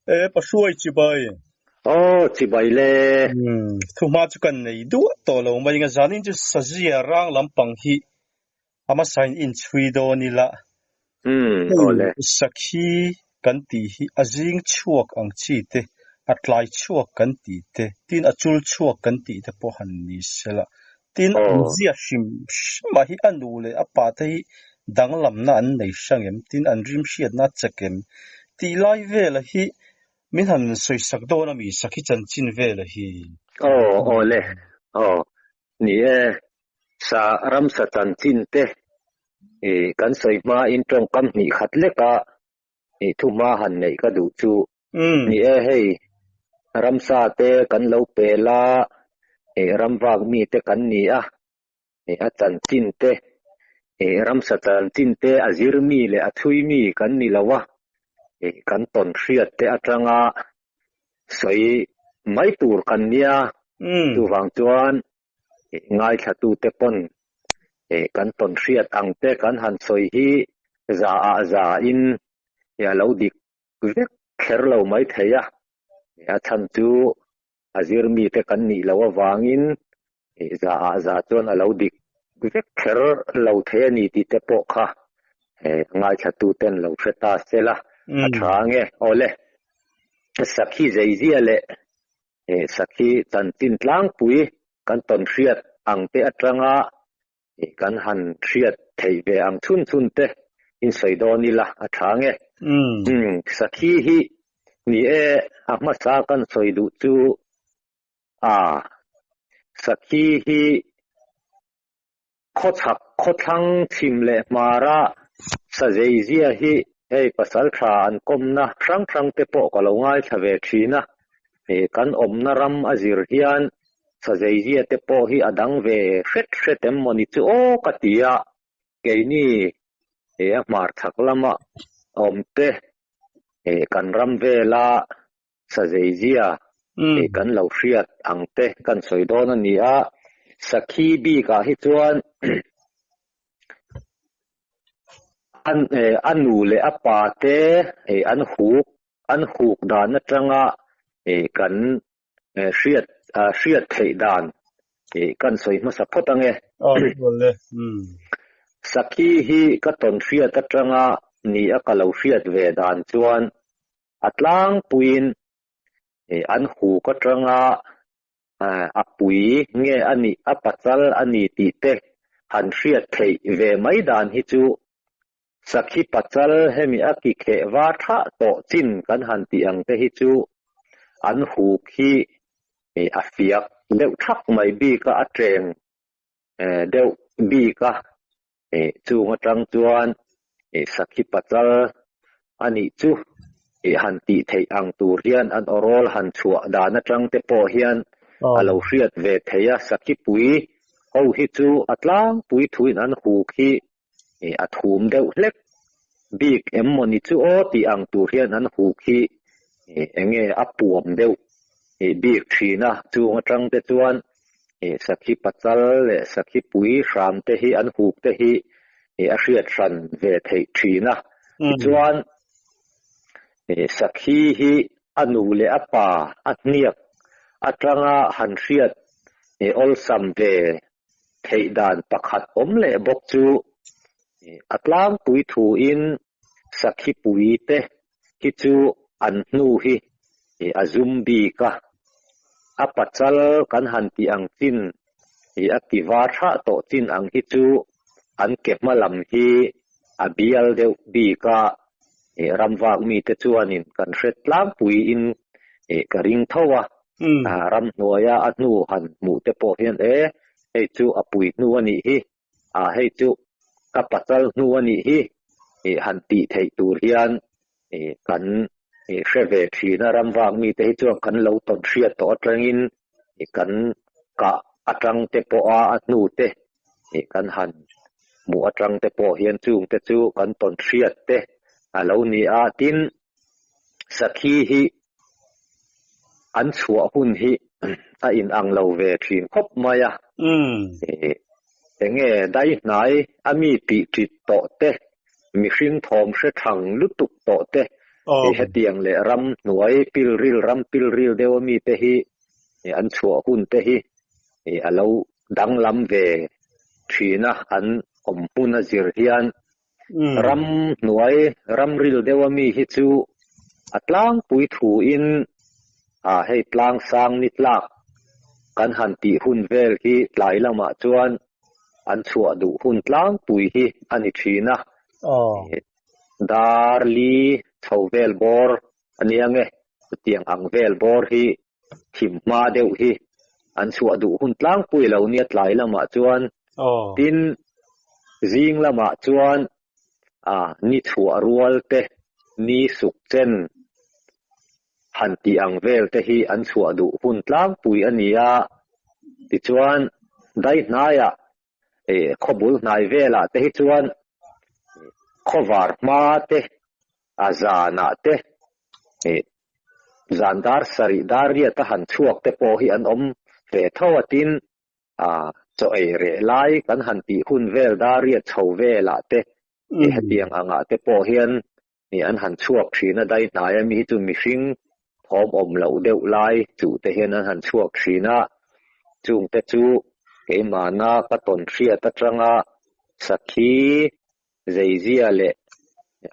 pa shuai chi bai chỉ vậy lệ thu ma chu kan nei du to lo mai nga zanin chu sajia rang lampang hi ama sign in chui do ni la lệ sakhi kan ti hi azing chuak ang chi te atlai chuak kan ti te tin achul chuak kan ti te po han ni sela tin zia shim ma hi anu le apa te hi danglam na an nei sangem tin an rim shiat na chakem ti lai ve la hi min han soi sak do na mi sakhi chan chin ve la hi lệ nè sa ram sa chan chin te kan soi ma in trong kam ni khat le ka thu ma han nei ka du chu nè hei ram sa te kan lo pe la ram wak mi te kan ni a chan chin te ram sa chan chin te azir mi le athui mi kan ni lawa kan ton hriat te atanga soi mai tur kan nia tu wang chuan ngai thatu te pon kan ton hriat ang te kan han soi hi za in ya lo dik vek kher lo mai theya ya chan chu azir mi te kan ni lawa wangin za chuan a lo dik vek kher lo theya ni ti te po kha ngai thatu ten lo hreta sela athange ole sakhi zeizia le sakhi chan tin tlang pui kan ton hriat ang te atanga kan han hriat thei ve ang chun te in soidoni la athange sakhi hi ni ahma sa kan soidu chu sakhi hi khothang thim le mara sa zeizia hi pasal tha an komna thrang te po ko lo ngai thave thina kan omna ram azir hian sa zeizia te po hi adang ve hret em moni chu katia keini mar thak lama omte kan ram vela sa zeizia kan lo hriat angte kan soidon ani a sakhi bi ka hi chuan anu le apa te an huk dan atanga kan hriat thei dan kan soi ma support ange sakhi hi ka ton hriat atanga ni a ka lo hriat ve dan chuan atlang puin an hu ka tanga apui nge ani apachal ani ti te han hriat thei ve mai dan hi chu sakhi pachal hemi aki khe wa tha to chin kan han ti ang te hi chu an hu khi afiak deuh thak mai bi ka atreng deuh bi ka chu ngatang chuan sakhi pachal ani chu han ti thei ang tur hian an orol han chua dana tang te po hian alo hriat ve theya sakhi pui ho hi chu atlang pui thuin an hu khi athum deuh hlek big emmoni chu ti ang tur hian an hu khi enge apuam deuh big thina chu ngatang te chuan sakhi pachal le sakhi pui ram te hi an hu te hi a hriat ran ve thei thina chuan sakhi hi anu le apa atniak atanga han hriat ol sam ve thei dan pakhat om le bok chu atlang pui thu in sakhi pui te ki chu an nu hi azumbi ka apachal kan han ti ang chin akiwa tha to chin ang hi chu an kep malam hi abial deuh bi ka ramwak mi te chuanin kan hret tlang pui in ka ring thowa ram hnuaya a hnu han mu te po hian hei chu apui hnu ani hi hei chu ka pachal hnu ani hi han ti thei tur hian kan hreve thina ramwak mi te hi chuan kan lo ton hriat to atangin kan ka atang te po a hnu te kan han mu atang te po hian chung te chu kan ton hriat te alo ni a tin sakhi hi an chua hun hi a in ang lo ve thin khop maya enge dai nai ami pi ti to te mi hring thom hre thang lutuk to te hetiang le ram nuai pilril ram pilril dewami te hi an chua hun te hi alo dang lam ve thina an om huna zir hian ram nuai ram ril dewami hi chu atlang pui thu in hei tlang sang nitlak kan han ti hun vel hi tlai lama chuan an chua du hun tlang pui hi ani thina dar li chho vel bor aniange tiang ang vel bor hi thim ma deuh hi an chua du hun tlang pui lo ni tlai lama chuan tin zing lama chuan ni chua rual te ni suk chen han ti ang vel te hi an chua du hun tlang pui ania ti chuan dai hnaya khobul hnai vela te hi chuan khovar ma te azana te zandar sari daria ta han chuak te po hi an om ve thawatin cho re lai kan han ti hun vel daria chho vela te hetiang anga te po hian ni an han chuak thina dai hnaya mi chu mi hring thom om lo deuh lai chu te hian an han chuak thina chung te chu keimana ka ton thria ta tanga sakhi zeizia le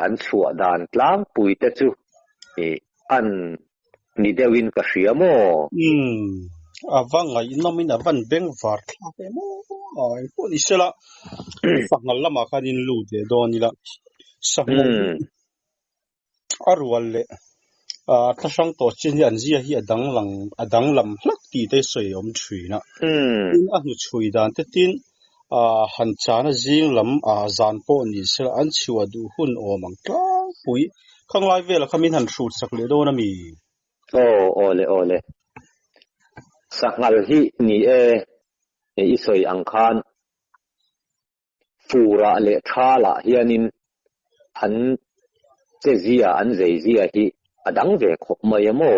an chua dan tlang pui te chu an ni dewin ka hriamo awangai nomin awan beng var thla ke mo ai ko ni sela sangal lama khanin lu de donila sammo arwal le thasang to chin yan zia hi adang lam hlak ti te soi om thina in a hu chui dan te tin han chana zing lam zan po ni sela an chiwa du hun omang tlang pui khanglai vela khamin han thut sak le do na mi ole sangal hi ni isoi ang khan fura le thala hianin han te zia an zei zia hi adang ve khop mai amo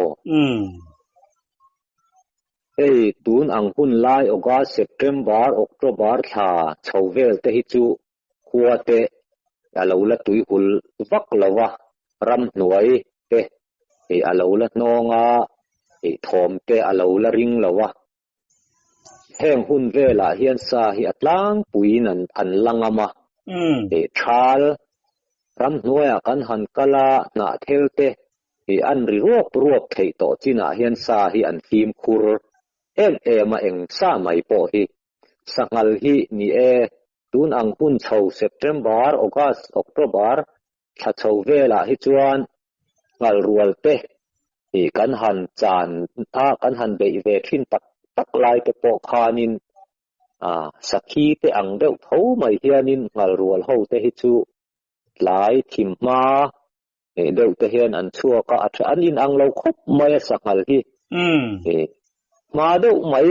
tun ang hun lai August September October tha chhovel te hi chu huate alo la tui hul vak lawa ram nuai te alo la nonga thom te alo la ring lawa heng hun vela hian sa hi atlang puin an langama thal ram nuaya kan han kala na thelte an ri ruop thei to china hian sa hi an thim khur ma eng sa mai po hi sangal hi ni tun ang hun chho September August October tha chho vela hi chuan ngal rual te kan han chan kan han bei ve thin tak lai te po khanin sakhi te ang deuh tho mai hianin ngal rual ho te hi chu lai thim ma deuh te hian an chua ka atha an in ang lo khop mai sangal hi ma deuh mai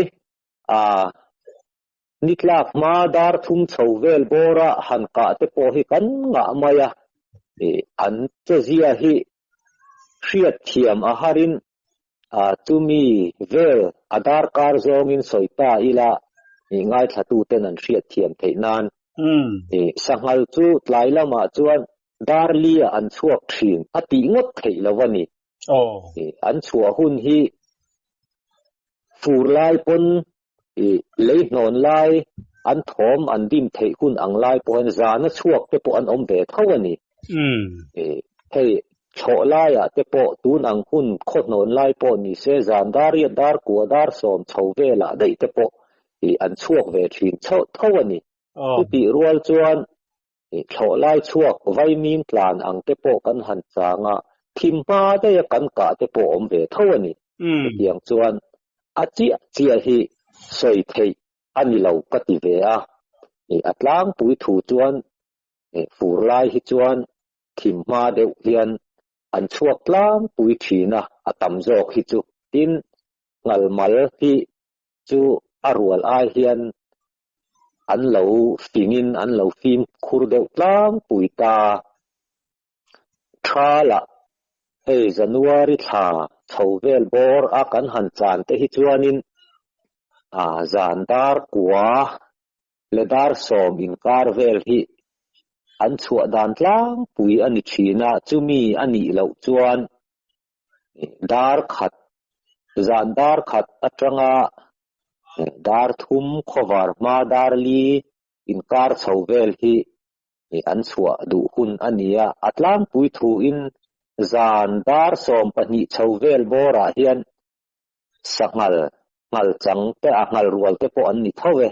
nitlak ma dar thum chho vel bora han ka te po hi kan nga maya an chazia hi hriat thiam a harin tumi vel adar kar zongin soita ila ngai thatu ten an hriat thiam theinan sangal chu tlai lama chuan darlia an chuak thin ati ngot thei lawani an chua hun hi fur lai pon lei non lai an thom an dim thei hun ang lai pon zana chuak te po an om ve thawani hei cho lai te po tun ang hun khot non lai po ni se zan daria dar ku dar som chho vela dei te po an chuak ve thin thawani ti rual chuan cho lai chuak vai min tlan ang te po kan han changa thim ma de kan ka te po om ve thawani tiang chuan chia hi soi thei ani lo ka ti ve atlang pui thu chuan fur lai hi chuan thim ma deuh hian an chuak tlang pui thina atam jok hi chu tin ngal mal hi chu arwal ai hian an lo fingin an lo fim khur deuh tlang pui ta thala January tha chhovel bor kan han chan te hi chuanin zandar kwa ledar som in kar vel hi an chua dan tlang pui ani thina chumi ani lo chuan dar khat zan dar khat atanga dar thum khovar ma dar li inkar chhovel hi an chua du hun ania atlang pui thu in zan dar som pani chhovel bora hian sangal ngal chang te a ngal rual te po an ni thawe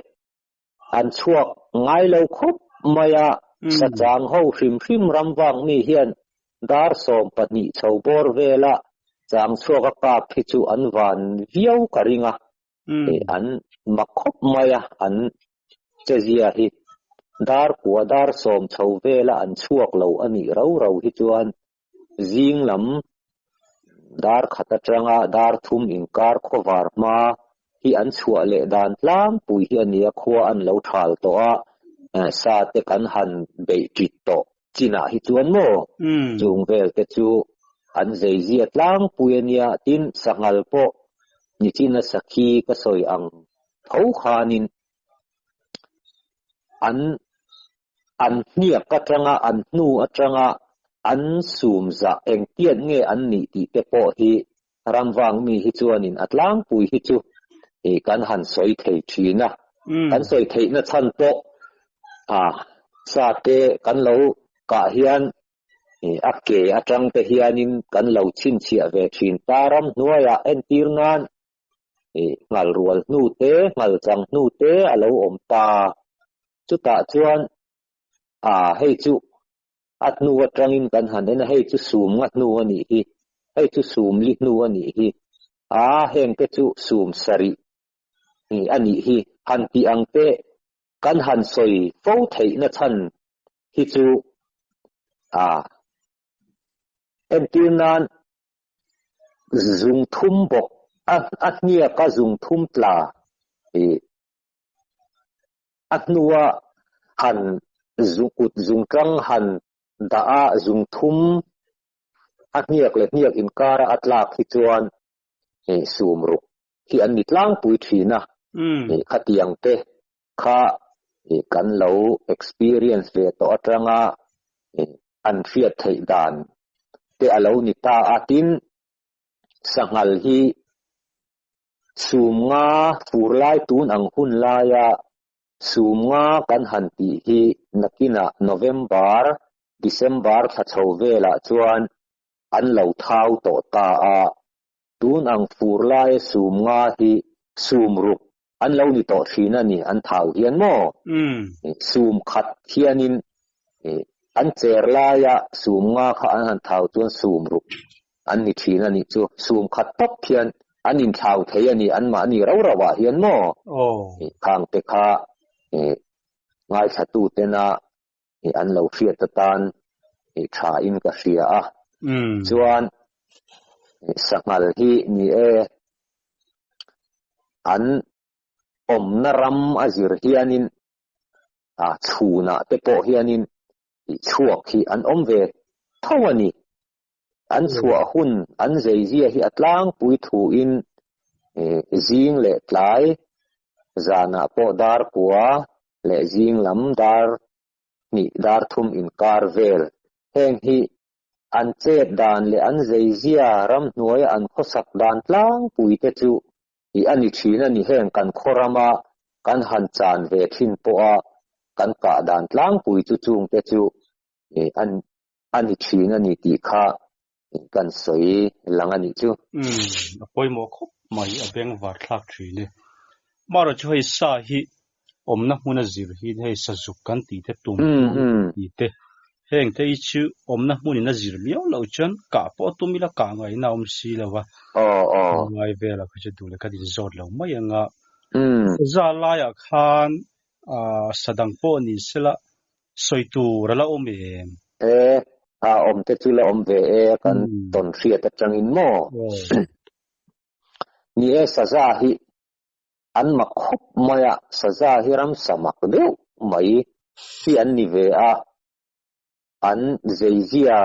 an chuak ngai lo khop maya sa chang ho hrim hrim ramwang mi hian dar som pani chhobor vela chang chuak ka khichu an van viau karinga an makhop maya an chezia hi dar kwa dar som chhovela an chuak lo ani ro ro hi chuan zing lam dar khata tanga dar thum inkar khovar ma hi an chua le dan tlang pui hi ania khua an lo thal to a sa te kan han be tit to china hi chuan mo chung vel te chu an zeizia tlang pui ania tin sangal po ni china sakhi ka soi ang thau khanin an hnia ka tanga an hnu atanga an sum za eng tian nge an ni ti te po hi ramwang mi hi chuanin atlang pui hi chu kan han soi thei thina kan soi thei na chan po sa te kan lo ka hian a ke atang te hianin kan lo chin chia ve thin taram nuaya en tirnan ngal rual hnu te ngal chang hnu te alo om ta chu ta chuan hei chu at nu atangin kan han den hei chu sum ngat nu ani hi hei chu sum li nu ani hi heng te chu sum sari ani hi han ti ang te kan han soi fo thei na chan hi chu en tinan zung thum bok at nia ka zung thum tla at nuwa han zung trăng han da zung thum at niak le niak in kara atlak hi chuan sum ruk hi an ni tlang pui thina khatiang te kha kan lo experience ve to atanga an fiat thei dan te alo ni ta atin sangal hi sum nga furlai tun ang hun laya sum nga kan han ti hi nakina November December tha chhovela chuan an lo thau to ta tun ang furlai sum nga hi sum ruk an lo ni to thina ni an thau hian mo sum khat hianin an cher laya sum nga kha an han thau chuan sum ruk an ni thina ni chu sum khat top hian an in thau thei ani an ma ni ro rawa hian mo khang te kha ngai thatu te na an lo hriat ta tan tha in ka hria chuan sangal hi ni an om na ram azir hianin chhuna te po hianin chuak hi an om ve thawani an chua hun an zeizia hi atlang pui thu in zing le tlai zana po dar kwa le zing lam dar ni dar thum in kar vel heng hi an chet dan le an zeizia ram hnuai an khosak dan tlang pui te chu hi ani thina ni heng kan khorama kan han chan ve thin po kan ka dan tlang pui chu chung te chu ani thina ni ti kha kan soi lang ani chu poi mo khop mai abeng war thlak thine mara chu hei sa hi omna hmuna zir hi hei sajuk kan ti te tum ti te heng te chu omna hmuni na zir miao lo chan ka po tumila ka ngai na si lawa ngai vela kha du le ka din zot lo mai anga za la ya khan sadang po ni sela soitu rala omem om te chu la om ve kan ton hria ta changin mo ni saza hi an makhop maya saza hi ram samak deu mai hi an ni ve an zeizia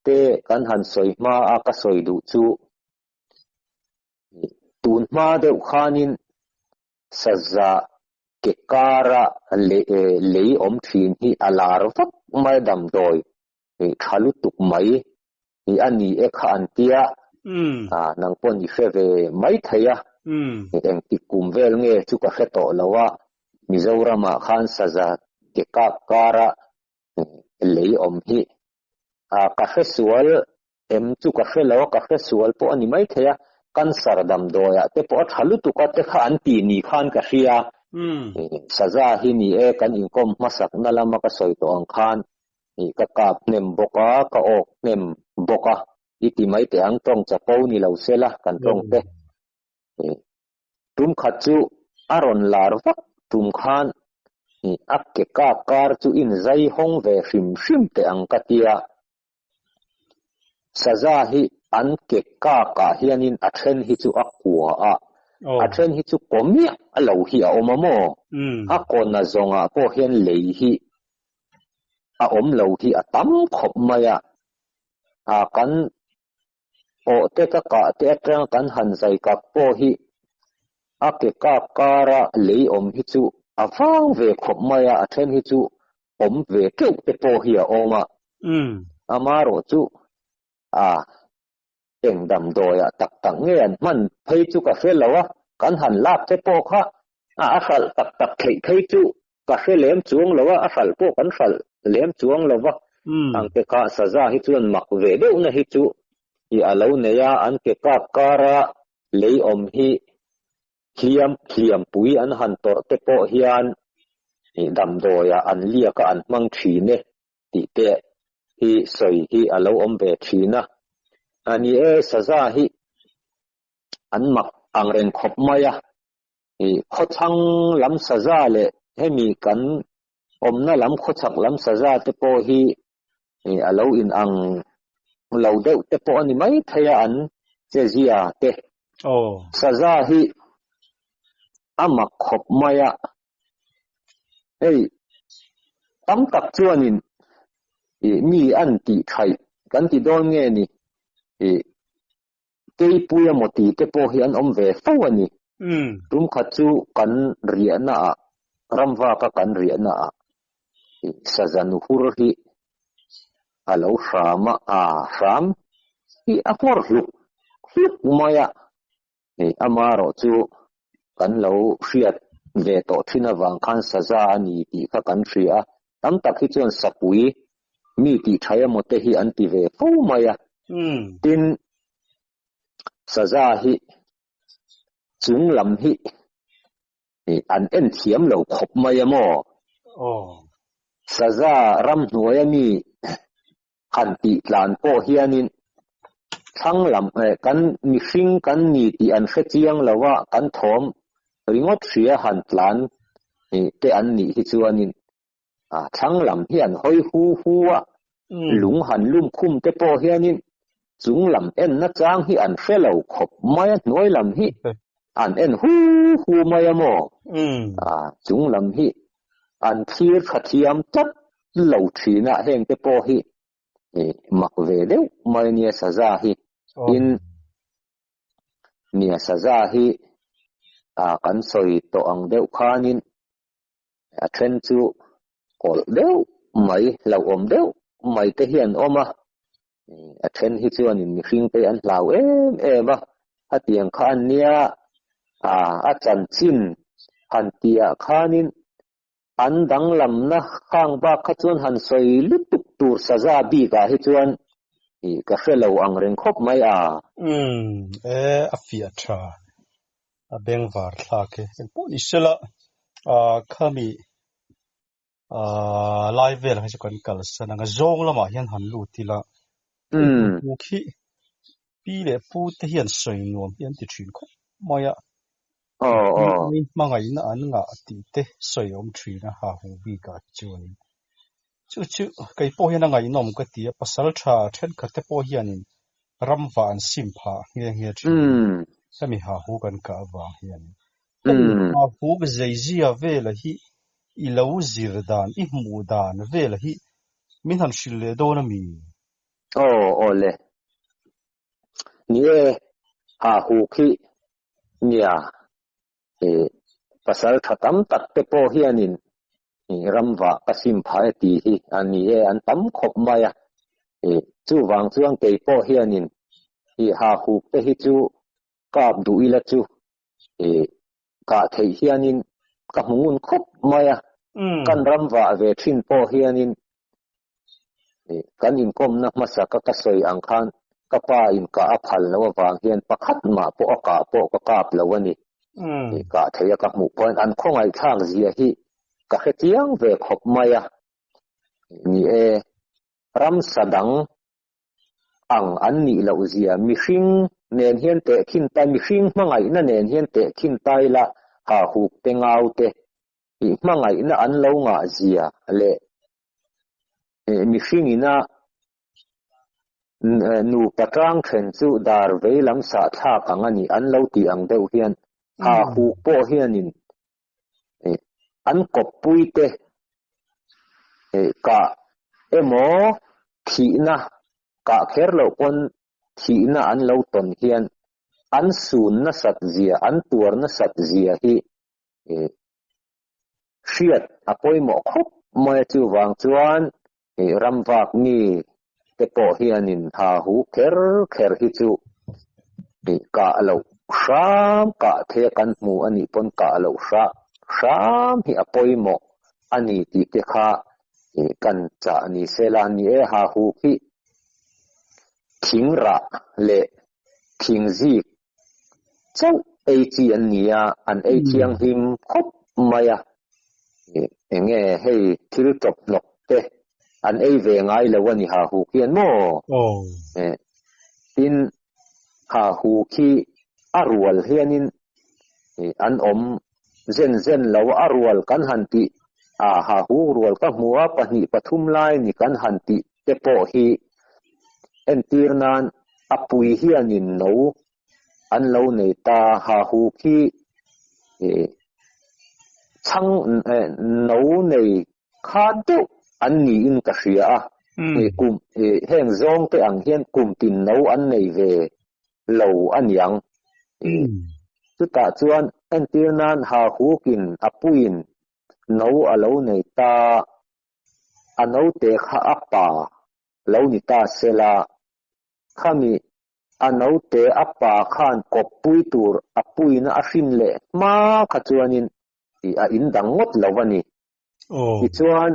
te kan han soi ma ka soi du chu tun ma deuh khanin saza ke kara le om thin hi alar vak mai dam doi khalu tuk mai hi ani e kha antia nang pon ni fe ve mai thaya eng ti kum vel nge chu ka khe to lawa Mizorama khan saza ke kara le om hi ka khe sual em chu ka khe lawa ka khe sual po ani mai thaya kan sardam doya te po thalu tu ka te kha anti ni khan ka hria saza hi ni e kan inkom masak na lama ka soi to ang khan ka kap nem boka ka ok nem boka iti mai te ang tong chapo ni lo sela kan tong te tum khachu aron lar vak tum khan ak ke kar chu in zai hong ve hrim te ang katia saza hi an ke ka hianin a then hi chu akwa a then hi chu komia alo hi a omamo a kona zonga po hian lei hi a om lo hi a tam khop maya a kan o te ka te atang kan han zai ka po hi a ke kara lei om hi chu a vang ve khop maya a then hi chu om ve keu te po hi a oma amaro chu eng dam doya tak nge an man phei chu ka fe lawa kan han lap te po kha a fal tak thei chu ka fe lem chuang lawa a fal po kan fal lem chuang lawa ang te kha saza hi chuan mak ve deuh na hi chu i alo ne ya an ke kara lei om hi khiam pui an han tor te po hian dam doya an lia ka an mang thi ne ti te hi soi hi alo om ve thina ani e saza hi an mak ang ren khop maya khochang lam saza le hemi kan omna lam khochak lam saza te po hi alo in ang lo deuh te po ani mai thaya an che zia te saza hi amak khop maya tam tak chuanin mi an ti thai kan ti don nge ni kei puya moti te po hi an om ve fo ani tum khachu kan riana ramwa ka kan riana sazanu hur hi alo shama sham hi akor hluk maya amaro chu kan lo hriat ve to thina wang khan saza ani ti kha kan hria tam tak hi chuan sapui mi ti thaya mote hi an ti ve fo maya tin saza hi chung lam hi an en thiam lo khop maya mo saza ram hnuaya mi khan ti tlan po hianin thang lam kan mi hring kan ni ti an khe chiang lawa kan thom ringot hria han tlan te an ni hi chuanin thang lam hi an hoi hu a lung han lum khum te po hianin chung lam en na chang hi an felo khop maya noi lam hi an en hu maya mo chung lam hi an thir khathiam tat lo thina heng te po hi mak ve deuh mai nia saza hi in nia saza hi kan soi to ang deuh khanin a then chu kol deuh mai lo om deuh mai te hian oma a then hi chuanin mi hring te an hlau em a hatiang khan nia a chan chin han tia khanin an dang lam na khang ba kha chuan han soi lutuk tur saza bi ka hi chuan ka fellow ang ren khop mai a fia tha a beng var thla ke en po ni sela khami live vel ha kan kal sana nga zong lama hian han lu tila pu khi pi le pu te hian soi nuam hian ti thin khop maya mangai na an nga ti te soi om thina ha hu bi ka chuan chu kai po hian ngai nom ka ti pasal tha then kha te po hianin ramwa an simpha nge sami ha hu kan ka wa hian ha hu ga zeizia vela hi I lo zirdan I mudan vela hi min han shille do na mi ole ni ha hu khi nia pasal thatam tak te po hianin ramwa kasim phai ti hi ani an tam khop maya chu wang chuang te po hianin ha hu te hi chu kap du ila chu ka thei hianin ka mungun khop maya kan ramwa ve thin po hianin kan in kom na masaka ka soi ang khan kapa in ka aphal lo wang hian pakhat ma po ka po ka kap lo ani ka thei ka mu point an khongai thang zia hi ka hetiang ve khop maya ni ram sadang ang an ni lo zia mi hring nen hian te khin tai mi hring mangai na nen hian te khin tai la ha huk te ngau te mangai na an lo nga zia le mi hring ina nu patang khen chu dar ve lam sa tha kangani an lo ti ang deuh hian ha huk po hianin an kop pui te ka emo thina ka kher lo kon thina an lo ton hian an sun na sat zia an tur na sat zia hi hriat apoi mo khop mai chu wang chuan ramwak ni te po hianin ha hu kher hi chu ka lo sham ka the kan mu ani pon ka lo sham hi apoi mo ani ti te kha kan cha ni sela ni ha hu hi thing ra le thing zi chau ei chi an nia an ei thiang him khop maya enge hei thil top nok te an ei ve ngai lo ani ha hu kian mo tin ha hu khi arwal hianin an om zen lo arwal kan hanti ha hu rual ka muwa pahni pathum lai ni kan hanti te po hi entirnan apui hianin no an lo nei ta ha hu khi chang no nei khan tu an ni in ka hria kum heng zong te ang hian kum tin no an nei ve lo an yang chu ta chuan entirnan ha hu kin apuin no alo nei ta ano te kha apa lo ni ta sela khami ano te apa khan kop pui tur apui na afin le ma kha chuanin a in dang ngot lawani ti chuan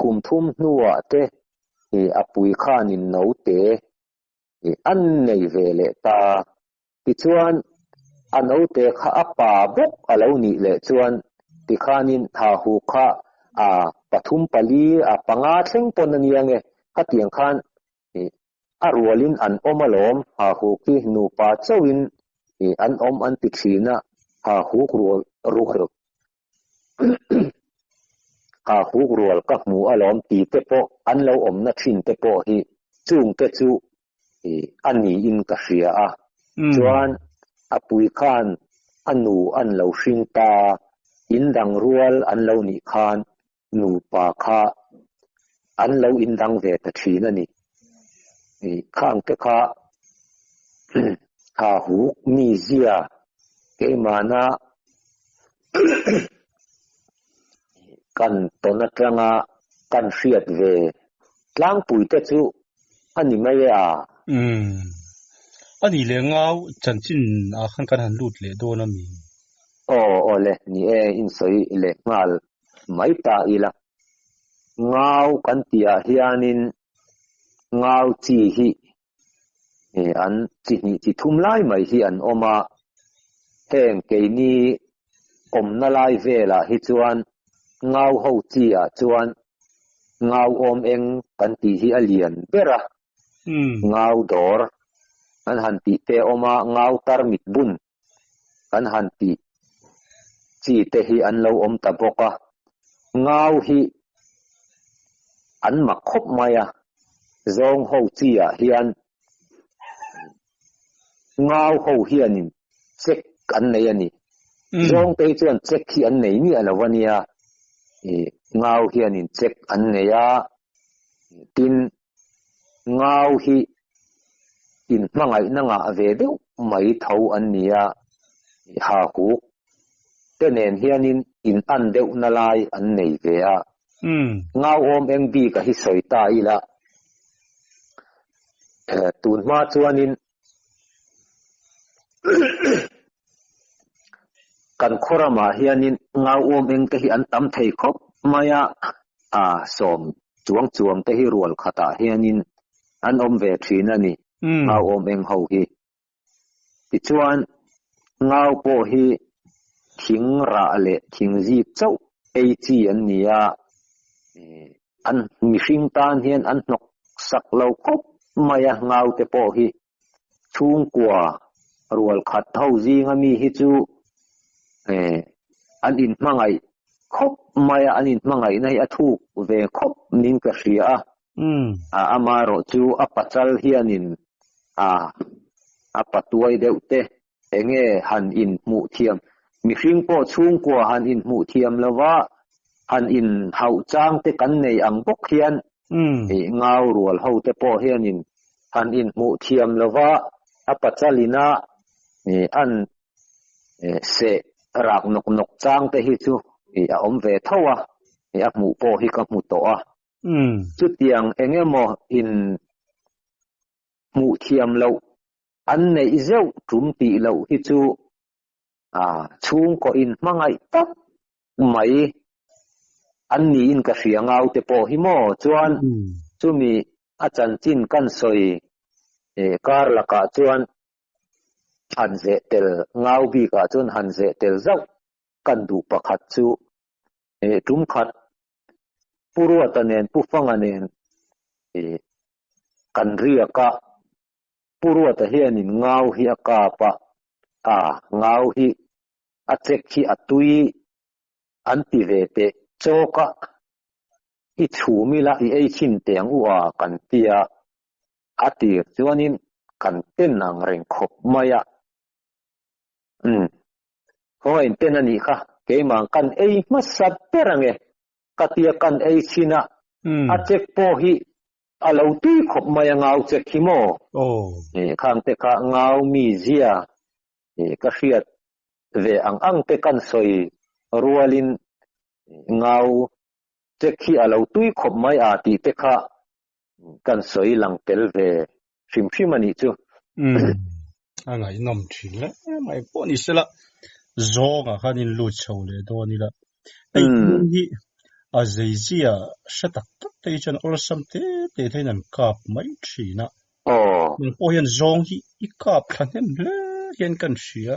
kum thum nuwa te apui khan in no te an nei ve le ta ti chuan ano te kha apa bok alo ni le chuan ti khanin ha hu kha pathum pali panga thleng pon aniange khatiang khan arwalin an omalom ha hu ki nu pa chawin an om an ti thina ha hu rual ha hu rual ka mu alom ti te po an lo om na thin te po hi chung te chu ani in ka hria chuan apui khan anu an lo hring ta indang rual an lo ni khan nu pa kha an lo indang ve ta thina ni khang te kha ha hu ni zia ke mana kan tona tlanga kan hriat ve tlang pui te chu ani mai ani le ngau chanchin khan kan han lut le do na mi le ni in soi le ngal mai ta ila ngau kan tia hianin ngau chi hi an chi ni chi thum lai mai hi an oma heng ke ni om na lai vela hi chuan ngau ho chi chuan ngau om eng kan ti hi alian bera ngau dor an han ti te oma ngau tar mit bun an han ti chi te hi an lo om ta boka ngau hi an ma khop maya zong ho chi hian ngau ho hianin check an nei ani zong te chuan check hi an nei ni alawania ngau hianin check an neya tin ngau hi in mangai na nga ve deuh mai tho an nia ha hu te nen hianin in an deuh na lai an nei ve a ngau om eng bi ka hi soi ta ila tun ma chuanin kan khorama hianin ngau om eng te hi an tam thei khop maya som chuang te hi rual khata hianin an om ve thina ni ngau om eng ho hi ti chuan ngau po hi thing ra le thing zi chau ei chi an nia an mi hring tan hian an nok sak lo khop maya ngau te po hi chung kwa rual khat ho zinga mi hi chu an in mangai khop maya an in mangai nei athu ve khop ning ka hria amaro chu apachal hianin apatuai deute enge han in mu thiam mi hring po chung kwa han in mu thiam lawa han in hau chang te kan nei ang bok hian ngau rual ho te po hianin han in mu thiam lawa apachalina an se rak nok chang te hi chu a om ve thowa a mu po hi ka mu to a chu tiang engemo in mu thiam lo an nei zeu tum ti lo hi chu chung ko in mangai tak mai an ni in ka hria ngau te po hi mo chuan chu mi achan chin kan soi kar laka chuan han ze tel ngau bi ka chuan han ze tel zau kan du pakhat chu tum khat puruatanen pufanganen kan ria ka puruata hianin ngau hi akapa ngau hi achek hi atui anti ve te choka i chhumila i ei chin teng uwa kan tia atir chuanin kan ten ang reng khop maya hoi ten ani kha keimang kan ei masat perange katia kan ei china achek po hi alo tui khop maya ngau chek hi mo khang te kha ngau mi zia ka hriat ve ang te kan soi rualin ngau chek hi alo tui khop mai ti te kha kan soi lang tel ve hrim ani chu angai nom thin le mai po ni sela zonga khanin lu chho le do ni la ei hi a zeizia shatak tak te chan or samte te thainan kap mai thina min po hian zong hi I kap thanem le hian kan hria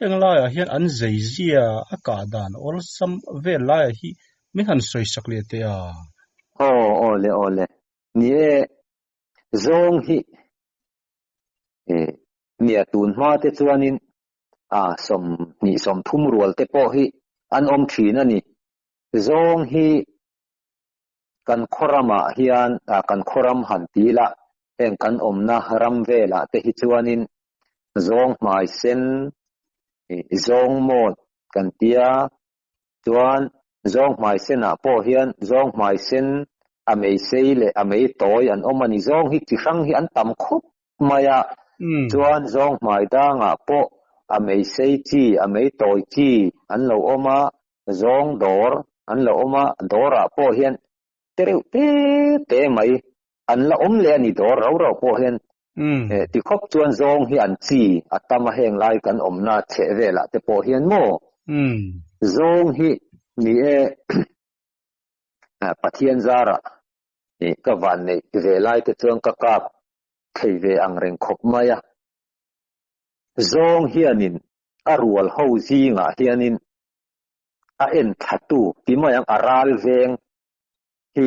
engla ya hian an zeizia aka dan or sam ve la hi min han soi sak le te ole ni zong hi nia tun ma te chuanin som thum rual te po hi an om thina ni zong hi kan khorama hian kan khoram han tila eng kan omna ram vela te hi chuanin zong mai sen zong mod kan tia chuan zong mai sen po hian zong mai sen amei sei le amei toy an omani zong hi chi sang hi an tam khop maya chuan zong mai danga po amei sei chi amei toy chi an lo oma zong dor an lo oma dora po hian tereu te mai an la om le ani dor ro po hian ti khop chuan zong hi an chi atama heng lai kan omna che vela te po hian mo zong hi ni pathian zara ka van nei ve lai te chuan ka kap thei ve ang reng khop maya zong hianin arual ho zinga hianin a en thatu ti mayang aral veng hi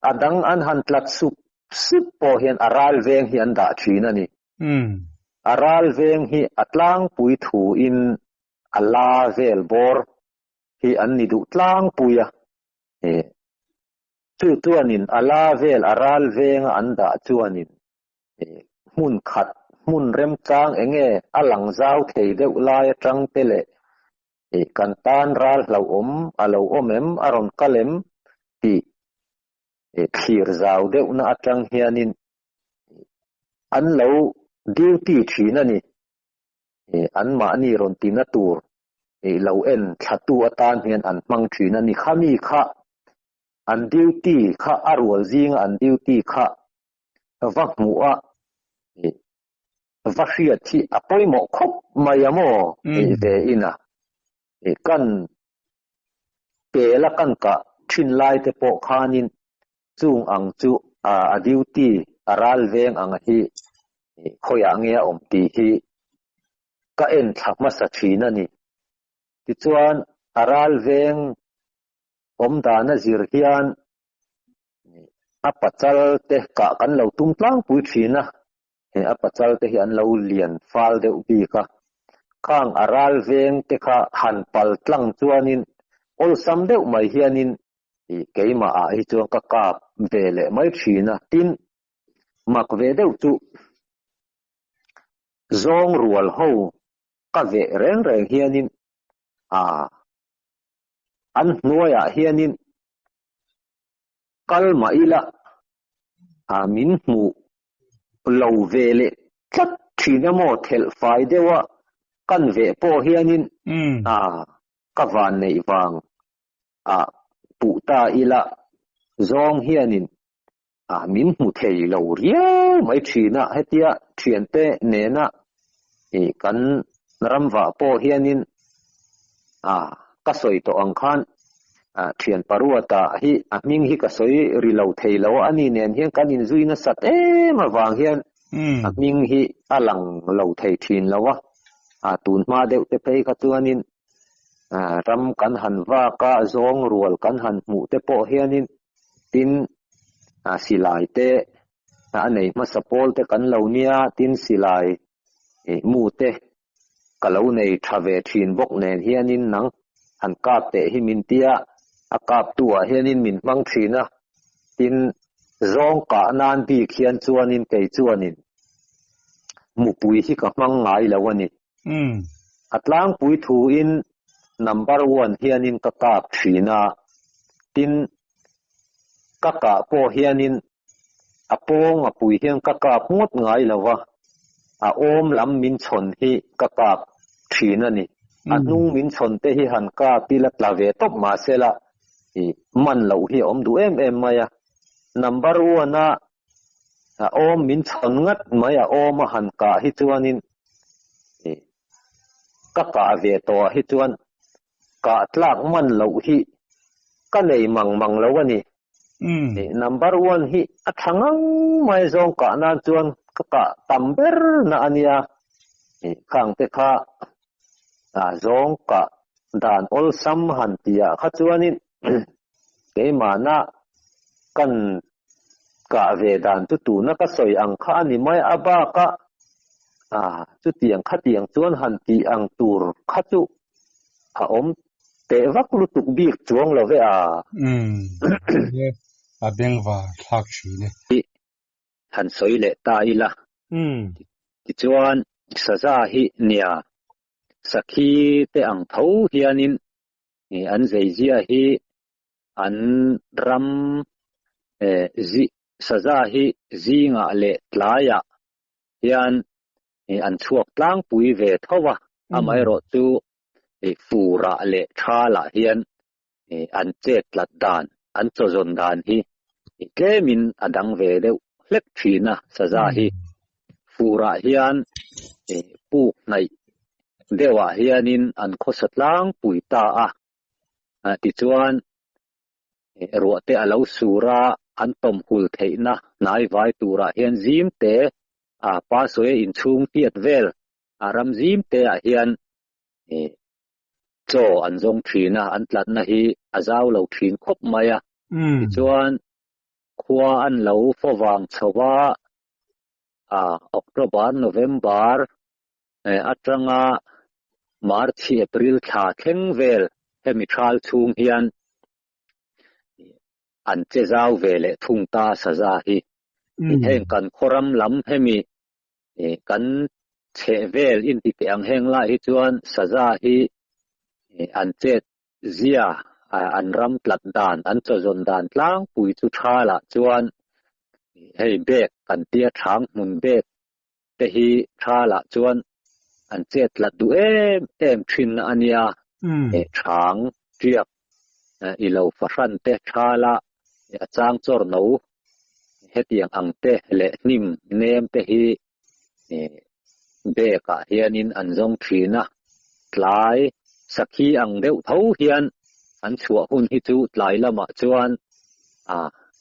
adang an han tlat sup po hian aral veng hi an da thina ni aral veng hi atlang pui thu in ala vel bor hi an ni du tlang puya chuanin ala vel aral veng an da chuanin mun khat mun rem chang enge alang zau thei deuh lai atang tele kan tan ral hlo om alo omem aron kalem ti thir zau deuh na atang hianin an lo duty thina ni an ma ni ron tina tur lâu en thatu atan hiền an mang thuyền anh khami kha an duty kha arwal zing an duty kha vak mua vak hiat chi apoi mo khop mayamo ve ina kan pe la kan ka thin lai te po khanin chung ang chu a duty aral veng ang hi khoya nge om ti hi ka en thak ma sa thina ni ti chuan aral veng om dana zir hian apachal te ka kan lo tum tlang pui thina apachal te hi an lo lian fal deuh bi ka khang aral veng te kha han pal tlang chuanin ol sam deuh mai hianin keima a hi chuan ka kap ve le mai thina tin mak ve deuh chu zong rual ho ka ve reng reng hianin an hnuaya hianin kalma ila min hmu lo ve le tlat thina mo thel fai dewa kan ve po hianin ka van nei wang pu ta ila zong hianin min hmu thei lo riau mai thina hetia thian te nena kan ramwa po hianin ka soi to ang khan thian paruata hi ming hi ka soi ri lo thei lo ani nen hian kan in zuina sat ma wang hian ming hi alang lo thei thin lawa tun ma deuh te pei ka chuanin ram kan han wa ka zong rual kan han hmu te po hianin tin silai te anei ma sapol te kan lo nia tin silai mu te ka lo nei thave thin bok nen hianin nang han kap te hi min tia akap tua hianin min mang thina tin zong ka nan bi khian chuanin kei chuanin mu pui hi ka mang ngai lawani atlang pui thu in number 1 hianin ka kap thina tin ka ka po hianin apong apui hian ka kap ngot ngai lawa om lam min chon hi ka kap thina ni anung min chon te hi han ka pilat la ve top ma sela man lo hi om du em maya number 1 om min chon ngat maya om han ka hi chuanin ka ve to hi chuan ka tlak man lo hi ka nei mang lo ani number 1 hi athangang mai zong ka na chuan ka tamber na ania khang te kha zong ka dan ol sam han tia kha chuanin ke mana kan ka ve dan tu na ka soi ang kha ni mai aba ka chu tiang kha tiang chuan han ti ang tur kha chu om te vak lu tuk bik chuang lo ve beng wa thak thi ne han soi le ta ila ti chuan saza hi nia sakhi te ang tho hianin an zeizia hi an ram zi saza hi zinga le tlaya hian an chuak tlang pui ve thowa amai ro chu fura le thala hian an chet lat dan an chozon dan hi kemin adang ve deuh hlek thina saza hi fura hian puk nai dewa hianin an khosatlang pui ta ti chuan ruate alo sura an tom hul theina nai vai tura hian zim te pa soe in chung piat vel ram zim te hian cho an zong thina an tlat na hi azau lo thin khop maya ti chuan khua an lo fowang chowa October November atanga March April tha thleng vel hemi thal chung hian an che zau vele thung ta saza hi heng kan khoram lam hemi kan che vel in ti te ang heng la hi chuan saza hi an chet zia an ram tlat dan an chozon dan tlang pui chu thala chuan hei bek kan tia thang mun bek te hi thala chuan an chet lat du em thin ania thang triak ilo faran te thala chang chor no hetiang ang te le nim nem te hi be ka hianin anjong thina tlai sakhi ang deuh tho hian an chhuah hun hi chu tlai lama chuan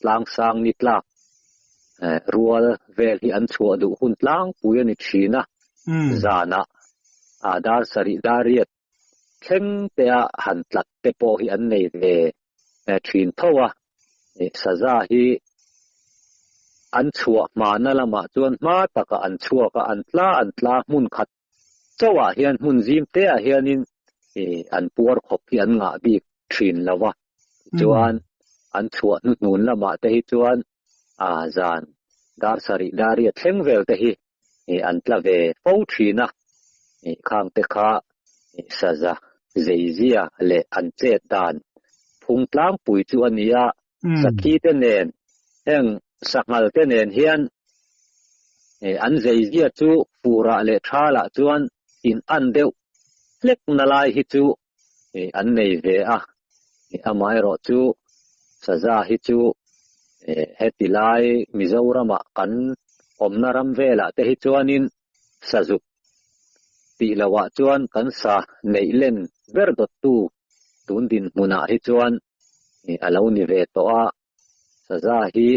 tlang sang ni tlak rual vel hi an chhuah du hun tlang pui ani thina zana dar sari dariat thleng te a han tlat te po hi an nei ve thin thowa saza hi an chhuah mana lama chuan ma taka an chhuah ka an tla mun khat chawa hian mun zim te a hianin an puar khop hi an nga bik thin lawa chuan an chhuah nu nun lama te hi chuan zan dar sari dariat thleng vel te hi an tla ve fo thina khang te kha saza zeizia le an chet dan phung tlang pui chu ania sakhi te nen heng sakngal te nen hian an zeizia chu pura le thala chuan in an deuh lek nalai hi chu an nei ve amai ro chu saza hi chu hetilai mizorama kan omnaram vela te hi chuanin sazup ti lawa chuan kan sa neilen berdot tu tundin muna hi chuan alo ni ve to saza hi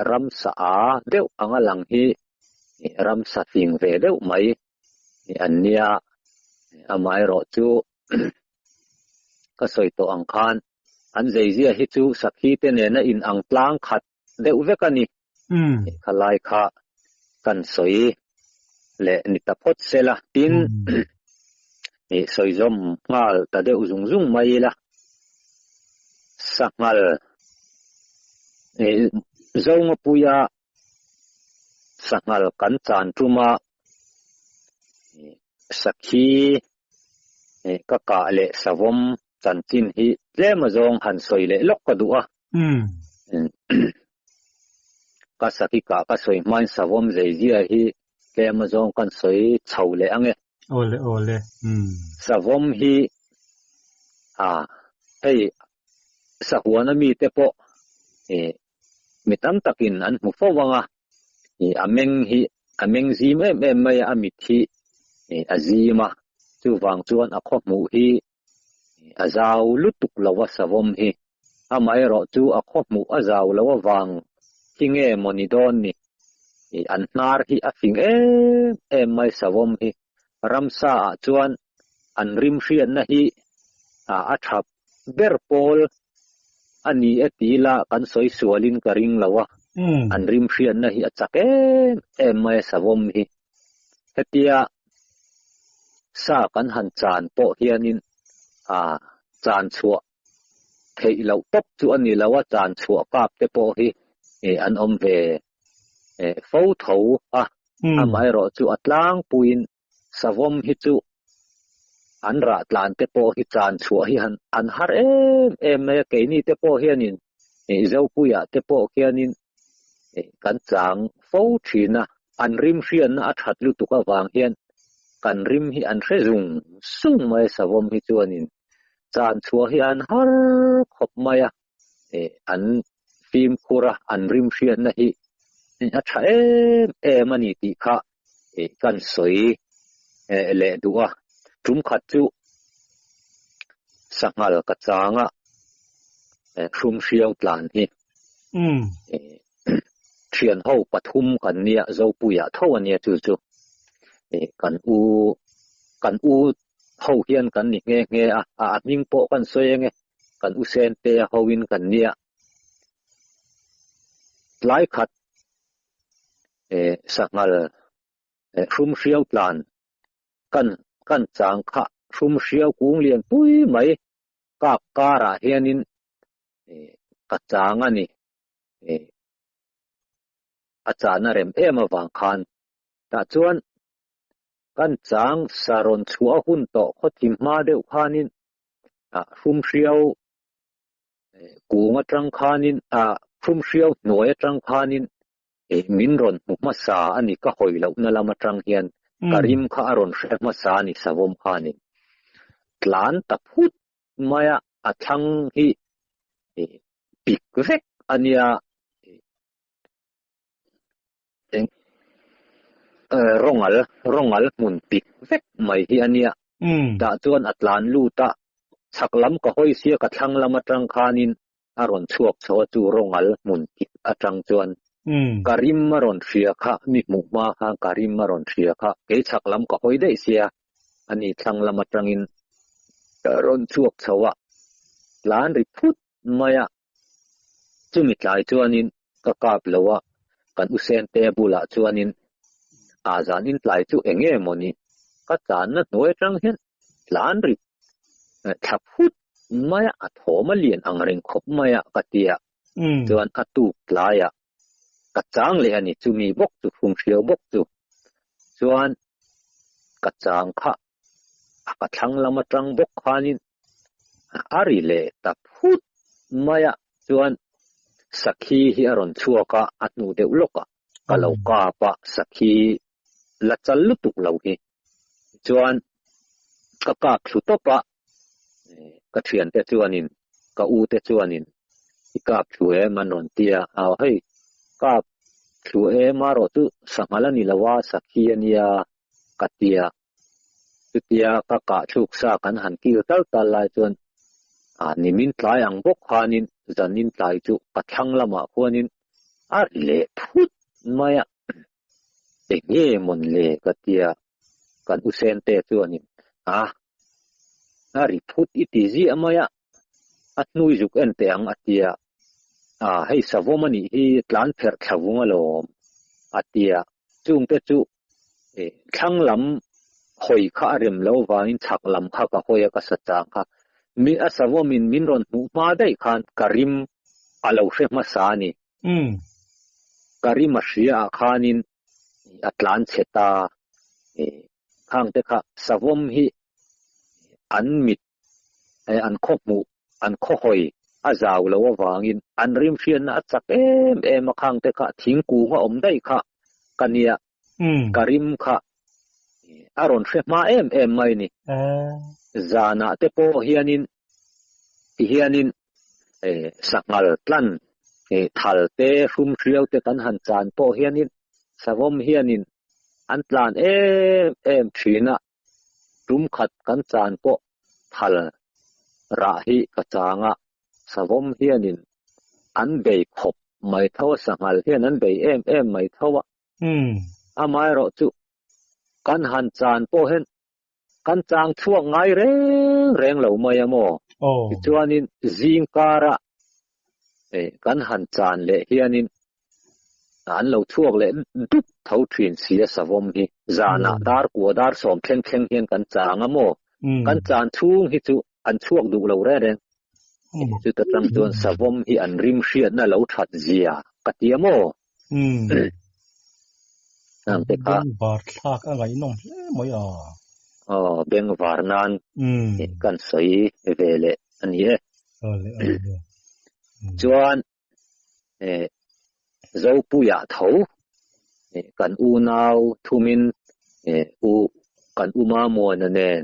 ram sa deuh anga lang hi ram sa ting ve deuh mai ania amai ro chu ka soi to ang khan an zeizia hi chu sakhi te ne na in ang tlang khat deuh vekani khalai kha kan soi le nitapot sela tin soi zom ngal ta deuh zung mai la sakmal zonga puya sakmal kan chan tuma sakhi ka le savom chan chin hi tlema zong han soi le lok ka duwa ka sakhi ka soi main savom zeizia hi tlema zong kan soi chho le ange ole savom hi hei sahuana mi te po mitam takin an mu fowanga ameng zim em mai amit hi azima chu wang chuan a kho mu hi azau lutuk lawa savom hi amai ro chu a kho mu azau lawa wang hinge monidon ni an nar hi a fing em mai savom hi ramsa chuan an rim hrian na hi a thap berpol ani etila kan soi sualin karing lawa an rim hrian na hi achak em mai savom hi hetia sa kan han chan po hianin chan chua thei lo top chu ani lawa chan chua kap te po hi an om ve fo tho amai ro chu atlang puin savom hi chu an ra tlan te po hi chan chua hi an har em ke ni te po hianin zo puya te po hianin kan chang fo thina an rim hrian na that lu tu ka wang hian kan rim hi an hrezung sung mai savom hi chuanin chan chua hi an har khop maya an phim khura an rim hrian na hi a tha mani ti kha kan soi le duwa tum khat chu sangal ka changa khum hriau tlan hi thian ho pathum kan nia zo puya tho ania chu kan u ho hian kan ni nge ning po kan soi nge kan u sen te hoin kan nia lai khat sangal khum hriau tlan kan chang kha khum hriau kung lian pui mai ka kara hianin ka changa ni achana rem wang khan ta chuan kan chang saron chua hun to khotim ma deuh khanin khum hriau kunga tang khanin khum hriau noya tang khanin min ron ma sa ani ka hoilo na lama tang hian karim kha aron hre ma sa ni savom khanin หลานตะพุดมายอัทังฮีปิกเวกอันเนี้ยรองอัลมุนปิกเวกไม่ฮีอันเนี้ยดาจวนอัตลานลูตะสักลำก็ห้อยเสียกระทังลำจังคานินอารอนชวกโซจูรองอัลมุนปิกอจังจวนการิมมารอนเชียค่ะมีหมู่มาค่ะการิมมารอนเชียค่ะเกชักลำก็ห้อยได้เสียอันนี้ทังลำจังอินรอนชวกโซวะหลานริพุดมายจุมิตลายจวนินก็กาบเลวะกันอุเซนเตบุลาจวนินอาจานินลายจูเองเอมอนีก็จานนั้นหน่วยจังเห็นหลานริถ้าพูดมายอัดโหมาเลียนอังเริงขบมายกะเตียจวนอัตุกลายกะจางเลยอันนี้จูมีบกจูฟุงเชียวบกจูจวนกะจางค่ะกะทังลำจังบกขานินอาริเลถ้าพูดมายจวนสักขีฮิอรอนชัวกะอัดนูเดอุลกะกะเลวกาปะสักขีละจัลลุตุกเลวฮีจวนกะกาคลุตปะกะเทียนเตจวนินกะอูเตจวนินอีกาบช่วยมันนนเตียเอาให้กาบช่วยมารอตุสมัลนิลวาสักขีเนียกะเตียตุเตียกะกะชุกซากันหันกิลตัลตัลลายจวนนิมินทลายอังบกขานินจันนินทลายจุกะทังละมาควนินอาเลพุดมายเองเยมนเลกะเตียกันอุเซนเตจวนินอาริพุดอิติซีอมายอัตนุยจุกเอ็นเตอังอติยให้สาวมันนี่ที่หลานเพิร์ทาวงอลอมอติยจุงเตจุทังลำหอยข้าเริมเลววานินชักลำข้ากะหอยกะสัจจางค่ะมีอาสาวมินรอนหูมาได้ขานการิมอาลาวเชมาสานีการิมมาเชียอาคานินอัตลานเชตาข้างเตค่ะสาวมีอันมิดอันคบมูอันข้อหอยอาจาวเลววางินอันริมเชียนอัดสักมาข้างเตค่ะทิ้งกูว่าอมได้ค่ะกันเนียการิมค่ะอารอนเชมาไม่นี่จานาเตโปเฮียนินสักงาลตันทัลเตฟุมเชียวเตตันหันจานโปเฮียนินสาวมเฮียนินอันตลานชีนะรุมขัดกันจานโปทัลราหิกจางะสาวมเฮียนินอันเบยขบไม่เท่าสังหารเฮียนั้นเบยไม่เท่าอาไม่รอจุกันหันจานโปเห็นกันจางช่วงไงเร่งเหล่าไม่ยโมจวนนินจิงการะกันหันจานเละเฮียนินอันเหล่าช่วงเละดุบเท่าถิ่นเสียสวมฮีจานาดาร์กัวดาร์สอมเพ่งเฮียนกันจางโมกันจานช่วงฮิจุอันช่วงดูเหล่าเร่งจุดตั้งจวนสวมฮีอันริมเชียนน่ะเหล่าชัดเจียกัดยโมนั่นเด็กค่ะบาร์ทากอะไรน้องไม่เบงวาร์นานกันใส่เวลอันนี้จวนเจ้าปุยะเถากันอูนาวทุมินกันอูมามัวนั่นเอง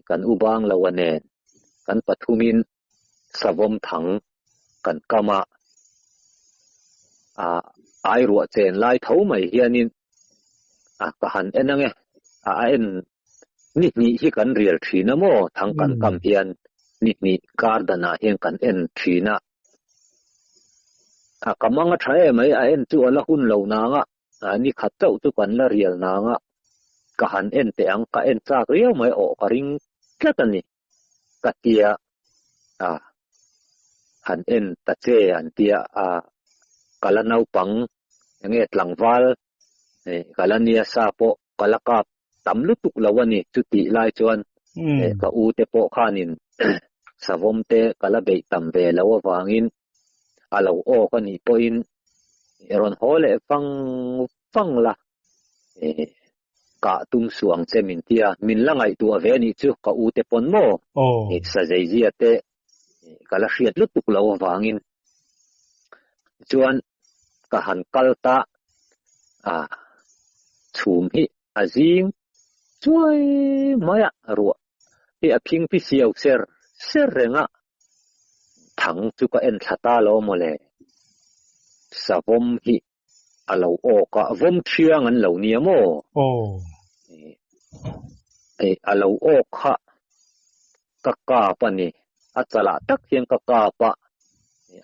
กันอูบางละวันเองกันปทุมินสวมถังกันกามาไอรัวเจนไล่เถาไม่เฮียนินก็หันนั่งนี่ที่กันเรียลทีนะโมทางกันกำเพียนนี่การดนาเฮียงกันทีนะกำมังใช้ไหมตัวละหุ่นเหล่านางนี่ขัดเจ้าตุกันละเรียลนางก็หันแต่อังก็จากเรียวไม่ออกริงแค่ตันนี่กัดเตียหันตัดเจอันเตียกาลนาวปังอย่างเงี้ยหลังวาลกาลเนียซาโปกาลกับตำลุตุกละวันนี้จุติลายจวนก็อูเตโปขานินสาวมเตกาลเบยตำเวละววางินอาลาวโอก็นี่ปอินรอนโฮเลฟังละกะตุมสวงเซมินเตียมินละไงตัวเวนี่จุกอูเตปนโมสะใจเจียเตกาลเชียดลุตุกละววางินจวนกะหันกัลตาชุมฮิอาจิงช่วยมายรัว hi a phing pi siau ser renga thang chu ka en thata lo mo le savom hi alo o ka vom thiang an lo ni mo alo o kha ka ka pa ni achala tak hian ka ka pa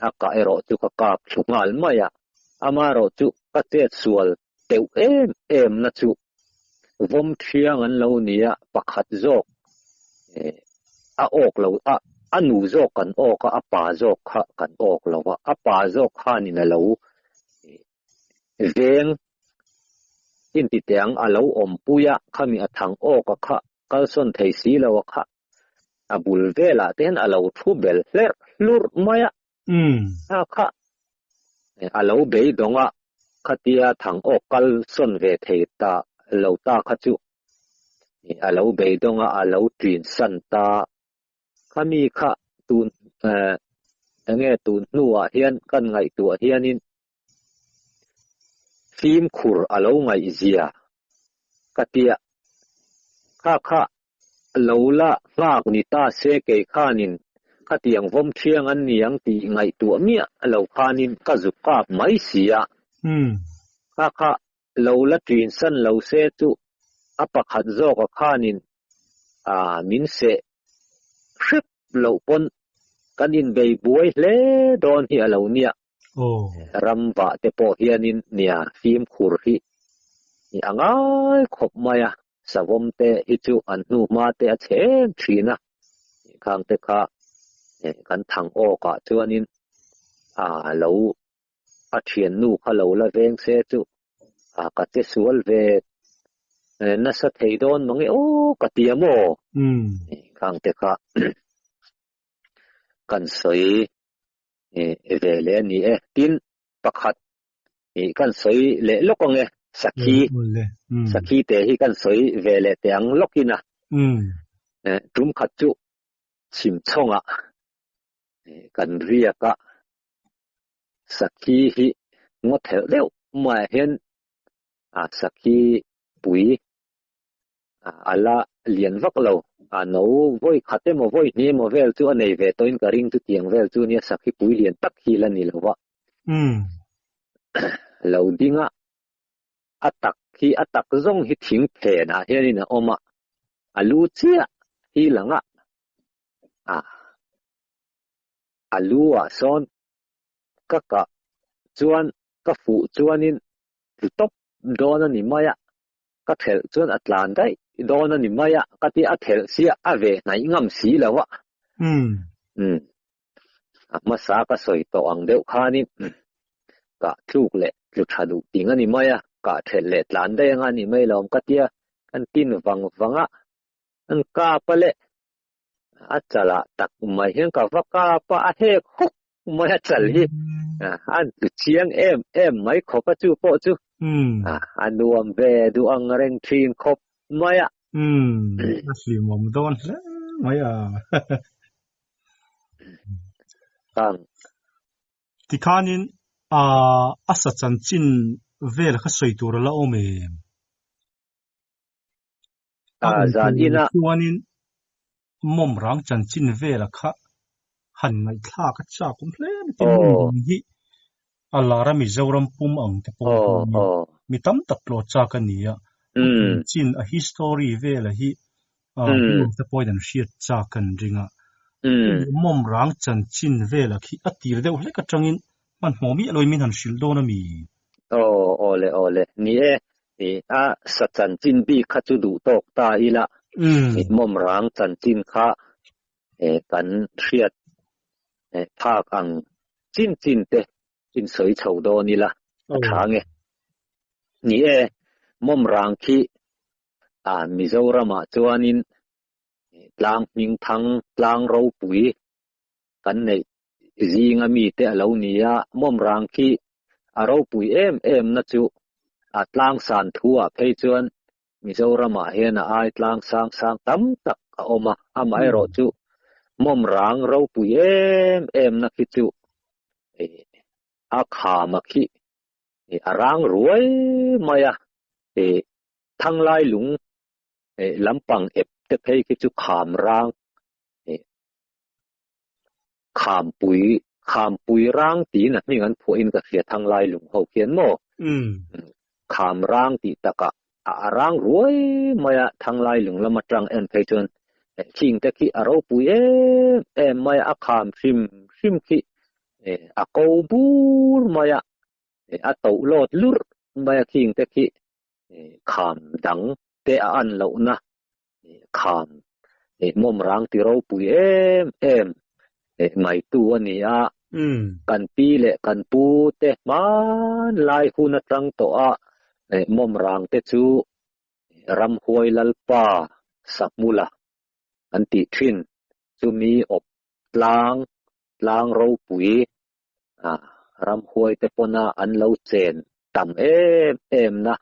aka ero chu ka ka thungal maya amaro chu ka te sual teu em na chu vom thiang an lo nia pakhat zok a ok lo a anu zok kan ok a pa zok kha kan ok lo a pa zok kha ni na lo veng in ti tiang a lo om puya khami a thang ok kha kal son thei si lo kha a bul vela ten a lo thu bel hler lur maya a kha a lo be donga khatia thang ok kal son ve thei ta lo ta kha chu a lo be donga a lo trin san ta khami kha tun nge tun nuwa hian kan ngai tu hianin phim khur a lo ngai zia katia kha lo la ngak ni ta se ke khanin khatiang vom thiang an niang ti ngai tu mia lo khanin ka zu ka mai sia kha lo la trin san lo se tu apakhat zo ka khanin min se shrip lo pon kanin bei buai hle don hi alo nia ramba te po hianin nia phim khur hi ni angai khop maya savom te hi chu an nu ma te a chen thina khang te kha kan thang o ka chuanin lo a thian nu kha lo la veng se chu ka te sual ve na sa thei don mangi ka tiamo khang te kha kan soi ve le ni tin pakhat kan soi le lokong sakhi te hi kan soi ve le teang lokina tum khat chu chim chonga kan ria ka sakhi hi ngo thel deuh ma hen sakhi pui ala lian vak lo no voi khate mo voi ni mo vel chu anei ve toin ka ring tu tiang vel chu ni sakhi pui lian tak hi la ni lo wa lo dinga atak zong hi thing phe na hian in oma alu chia hi langa alu son ka chuan ka fu chuanin top dona ni maya ka thel chuan atlan dai dona ni maya ka ti a thel sia ave nai ngam si lawa ma sa ka soi to ang deuh khanin ka thuk le lu thadu tingani maya ka thel le tlan dai nga ni mai lom ka tia kan tin wanga an ka pale achala tak mai hian ka vaka pa a he khok mai achal hi an tu chiang em mai khopa chu po chu anuam ve du ang reng thin khop maya si mom don maya kan tikanin asa chan chin vel kha soi tur la ome zan ina chuanin mom rang chan chin vel kha han mai thla ka cha complain tin hi alara mi zoram pum ang te po mi tam tak lo cha ka nia chin a history vel hi te point an shiat cha kan ringa mom rang chan chin vel khi atir deuh hle ka tangin man hmomi aloi min han shil do na mi ole ni a sa chan chin bi kha chu du tok ta ila mom rang chan chin kha kan thiat phak ang chin te chin soi chho do ni la thange ni mom rang khi Mizoram chuanin tlang ning thang tlang ro pui kan nei zinga mi te alo nia mom rang khi aro pui em na chu tlang san thua phei chuan Mizoram hian ai tlang sang tam tak oma amai ro chu mom rang ro pui em na khi chu kha ma khi arang ruai maya thang lai lung lampang ep te phei ki chu kham pui rang ti na mi ngan phu in ka sia thang lai lung ho kian mo kham rang ti taka rang ruai maya thang lai lung lama tang en phei chon ching te ki aro pui maya a kham sim ki a ko bur maya a to lot lur maya king te ki kham dang te an lo na kham mom rang ti ro pui em mai tu ani a kan pi le kan pu te man lai hun atang to a mom rang te chu ram huai lalpa sakmula anti thin chu mi op tlang ro pui ram huai te pona an lo chen tam em na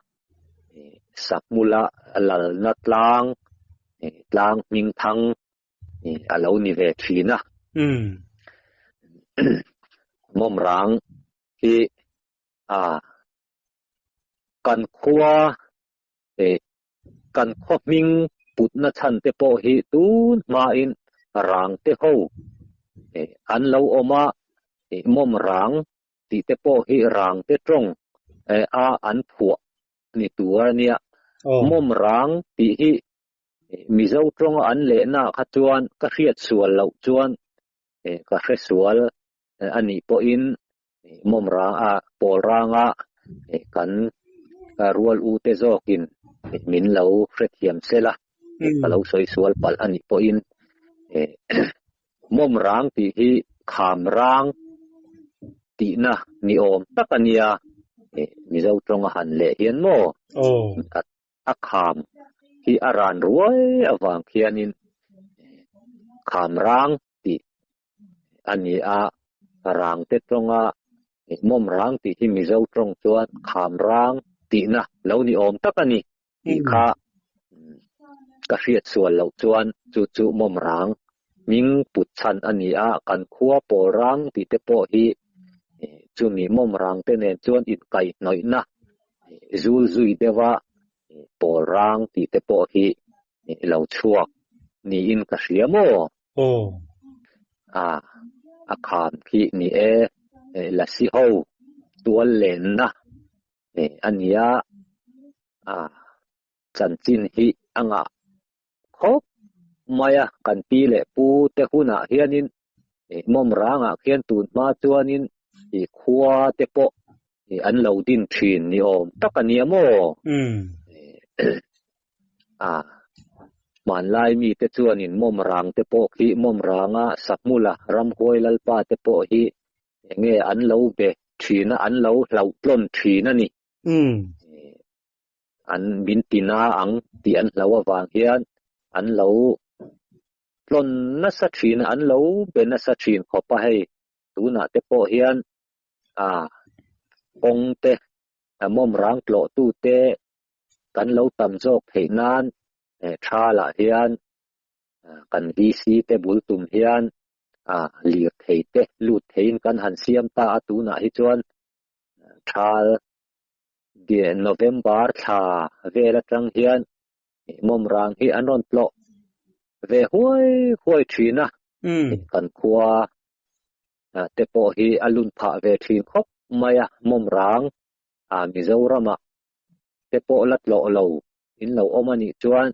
sakmula lal na tlang ming thang alo ni ve thina mom rang hi kan khwa ming put na chan te po hi tun ma in rang te ho an lo oma mom rang ti te po hi rang te trong an phua ni tur nia mom rang ti hi mi zo trong an le na kha chuan ka hriat sual lo chuan ka hre sual ani po in mom rang pol ranga kan rual u te zokin min lo hre thiam sela ka lo soi sual pal ani po in mom rang ti hi kham rang ti na ni om takania mi zo trong han le hian mo a kham hi aran ruai awang khianin kham rang ti ani rang te tronga mom rang ti hi mi zo trong chuan kham rang ti na lo ni om takani ti kha ka hriat sual lo chuan chu mom rang ming put chan ani kan khua pol rang ti te po hi chu mi mom rang te nen chuan in kai noi na zul zui dewa pol rang ti te po hi lo chuak ni in ka hriamo a khan khi ni la si ho tual len na ania chan chin hi anga khop maya kan pi le pu te huna hianin mom ranga khian tun ma chuanin khua te po an lo din thin ni om takania mo man lai mi te chuanin mom rang te po khi mom ranga sakmula ram hoi lalpa te po hi nge an lo be thina an lo hlau tlon thina ni an bin tina ang ti an hlawa wang hian an lo tlon na sa thina an lo be na sa thin khopa hei tuna te po hian ong te mom rang tlo tu te kan lo tam jok thei nan tha la hian kan dc te bul tum hian lir thei te lut thein kan han siam ta atuna hi chuan thal de november tha vela tang hian mom rang hi an ron tlo ve huai thina kan khua te po hi alun pha ve thin khop maya mom rang mizorama te po lat lo in lo omani chuan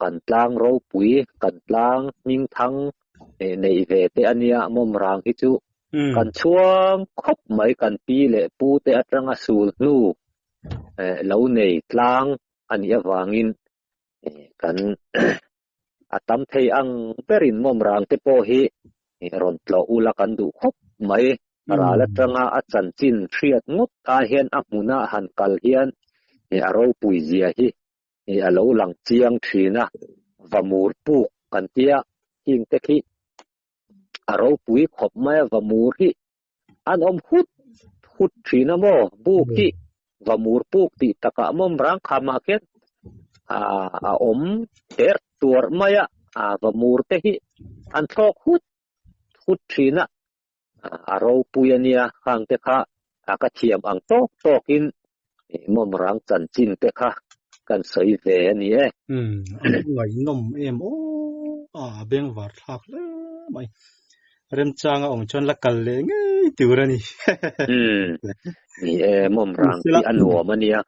kan tlang ro pui kan tlang ming thang nei ve te ania mom rang hi chu kan chuang khop mai kan pi le pu te atanga sul nu lo nei tlang ania wangin kan atam thei ang perin mom rang te po hi ron tlo ula kan du khop mai ra la tanga a chan chin thriat ngot ta hian a muna han kal hian aro pui zia hi alo lang chiang thina vamur pu kan tia king te khi aro pui khop mai vamur hi an om hut thina mo bu ki vamur pu ti taka mom rang khama ket om ter tur maya vamur te hi an thok hut thina aro puyania hang te kha ka thiam ang tok in mom rang chan chin te kha kan soi ve ani e anh ngai nom em ô beng var thak le mai rem chang ông chon la kal le ngai turani ni e mom rang ti anwa mania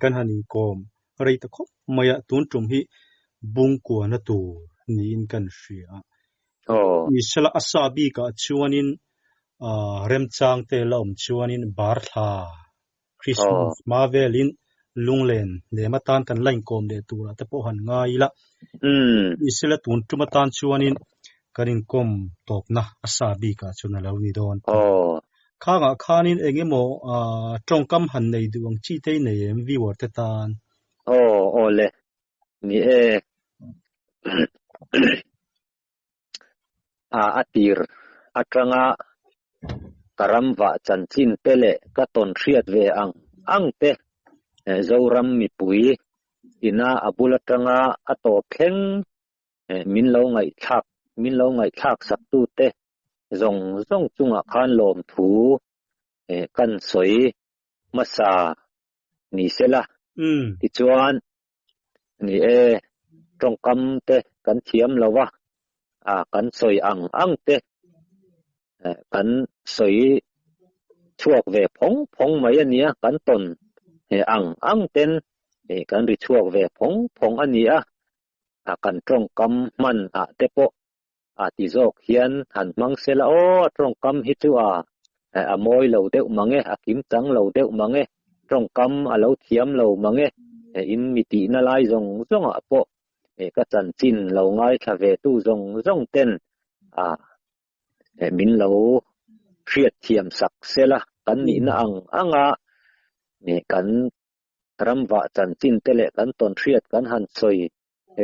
kan hanin kom rei ta khop maya tun tum hi bung ko na tu ni in kan ria ni sala asabi ka chuanin rem chang te lom chuanin bar tha Christmas Marvelin lunglen le matan kan lain kom le tura te po han ngai la isela tun tumatan chuanin kanin kom top na asabi ka chuna lo ni don khanga khanin engemo tongkam han nei duang chi te nei em vi war te tan le ni e atir atranga karamwa chanchin tele ka ton riat ve ang te zoram mi pui ina abulatanga ato kheng min lo ngai thak sak tu te zong chunga khan lom thu kan soi masa ni sela ti chuan ni e tongkam te kan thiam lawa kan soi ang te kan soi chuak ve phong mai ania kan ton ang ten kan ri chuak ve phong ania kan tongkam man te po ti jok hian han mang sela tongkam hi chu moi lo deuh mange kim chang lo deuh mange tongkam alo thiam lo mange in mi ti na lai zong po ka chan chin lo ngai tha ve tu zong ten min lo riat thiam sak sela kan ni na anga kan ramwa chan chin tele kan ton riat kan han soi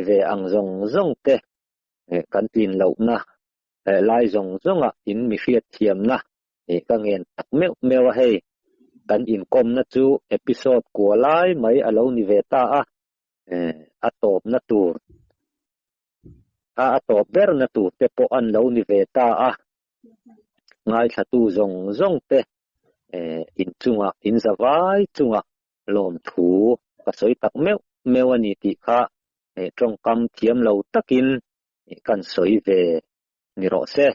ve zong te kan tin lo na lai zong in mi riat thiam na ka ngen tak meu hei kan in kom na chu episode ko lai mai alo ni ve ta atop na tur atop ber na tur te po an lo ni ve ta ngai thatu zong te in chunga in zawai chunga lom thu ka soi tak meu ani ti kha tongkam thiam lo takin kan soi ve ni ro se